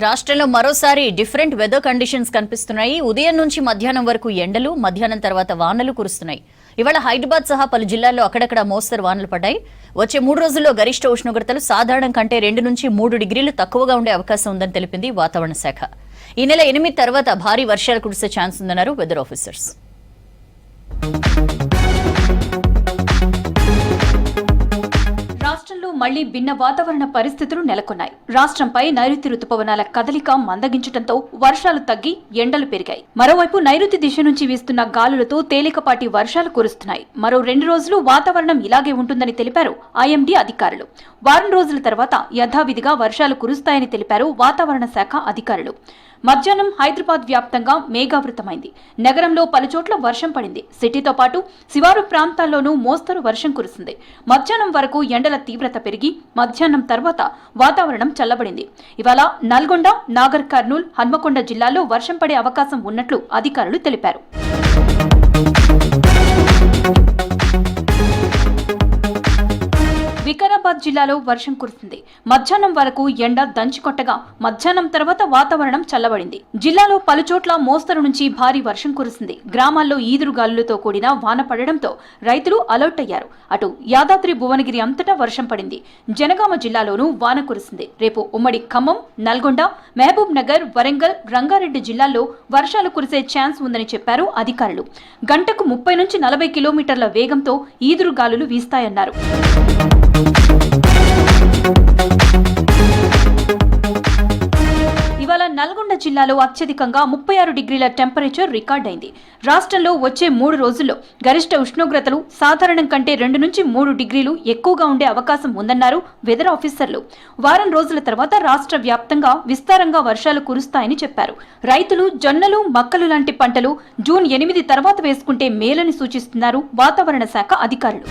రాష్ట్రంలో మరోసారి different weather conditions కనిపిస్తున్నాయి. ఉదయం నుంచి మధ్యాహ్నం వరకు ఎండలు, మధ్యాహ్నం తర్వాత వానలు కురుస్తున్నాయి. ఇవాళ హైదరాబాద్ సహా పలు జిల్లాల్లో అక్కడక్కడ మోస్తరు వానలు పడ్డాయి. వచ్చే 3 రోజుల్లో గరిష్ట ఉష్ణోగ్రతలు సాధారణం కంటే 2 నుంచి 3 డిగ్రీలు తక్కువగా ఉండే అవకాశం ఉందని తెలిపింది వాతావరణ శాఖ. ఈ నెల 8 తర్వాత భారీ వర్షాలు కురిసే ఛాన్స్ ఉందన్నారు వెదర్ ఆఫీసర్స్. రాష్ట్రంలో మళ్లీ భిన్న వాతావరణ పరిస్థితులు నెలకొన్నాయి. రాష్ట్రంపై నైరుతి రుతుపవనాల కదలిక మందగించడంతో వర్షాలు తగ్గి ఎండలు పెరిగాయి. మరోవైపు నైరుతి దిశ నుంచి వీస్తున్న గాలులతో తేలికపాటి వర్షాలు కురుస్తున్నాయి. మరో 2 రోజులు వాతావరణం ఇలాగే ఉంటుందని తెలిపారు ఐఎండీ అధికారులు. వారం రోజుల తర్వాత యథావిధిగా వర్షాలు కురుస్తాయని తెలిపారు వాతావరణ శాఖ అధికారులు. మధ్యాహ్నం హైదరాబాద్ వ్యాప్తంగా మేఘావృతమైంది. నగరంలో పలుచోట్ల వర్షం పడింది. సిటీతో పాటు శివారు ప్రాంతాల్లోనూ మోస్తరు వర్షం కురిసింది. మధ్యాహ్నం వరకు ఎండల తీవ్రత పెరిగి మధ్యాహ్నం తర్వాత వాతావరణం చల్లబడింది. ఇవాళ నల్గొండ, నాగర్ కర్నూల్, హన్మకొండ జిల్లాల్లో వర్షం పడే అవకాశం ఉన్నట్లు అధికారులు తెలిపారు. వికారాబాద్ జిల్లాలో వర్షం కురిసింది. మధ్యాహ్నం వరకు ఎండ దంచికొట్టగా మధ్యాహ్నం తర్వాత వాతావరణం చల్లబడింది. జిల్లాలో పలుచోట్ల మోస్తరు నుంచి భారీ వర్షం కురిసింది. గ్రామాల్లో ఈదురుగాలులతో కూడిన వాన పడడంతో రైతులు అలర్ట్ అయ్యారు. అటు యాదాద్రి భువనగిరి అంతటా వర్షం పడింది. జనగామ జిల్లాలోనూ వాన కురిసింది. రేపు ఉమ్మడి ఖమ్మం, నల్గొండ, మహబూబ్ నగర్, వరంగల్, రంగారెడ్డి జిల్లాల్లో వర్షాలు కురిసే ఛాన్స్ ఉందని చెప్పారు అధికారులు. గంటకు 30 నుంచి 40 కిలోమీటర్ల వేగంతో ఈదురుగాలులు వీస్తాయన్నారు. ఇవాళ నల్గొండ జిల్లాలో అత్యధికంగా 36 డిగ్రీల టెంపరేచర్ రికార్డైంది. రాష్ట్రంలో వచ్చే 3 రోజుల్లో గరిష్ట ఉష్ణోగ్రతలు సాధారణం కంటే 2 నుంచి 3 డిగ్రీలు ఎక్కువగా ఉండే అవకాశం ఉందన్నారు వెదర్ ఆఫీసర్లు. వారం రోజుల తర్వాత రాష్ట్ర వ్యాప్తంగా విస్తారంగా వర్షాలు కురుస్తాయని చెప్పారు. రైతులు జొన్నలు, మక్కలు లాంటి పంటలు జూన్ 8 తర్వాత వేసుకుంటే మేలని సూచిస్తున్నారు వాతావరణ శాఖ అధికారులు.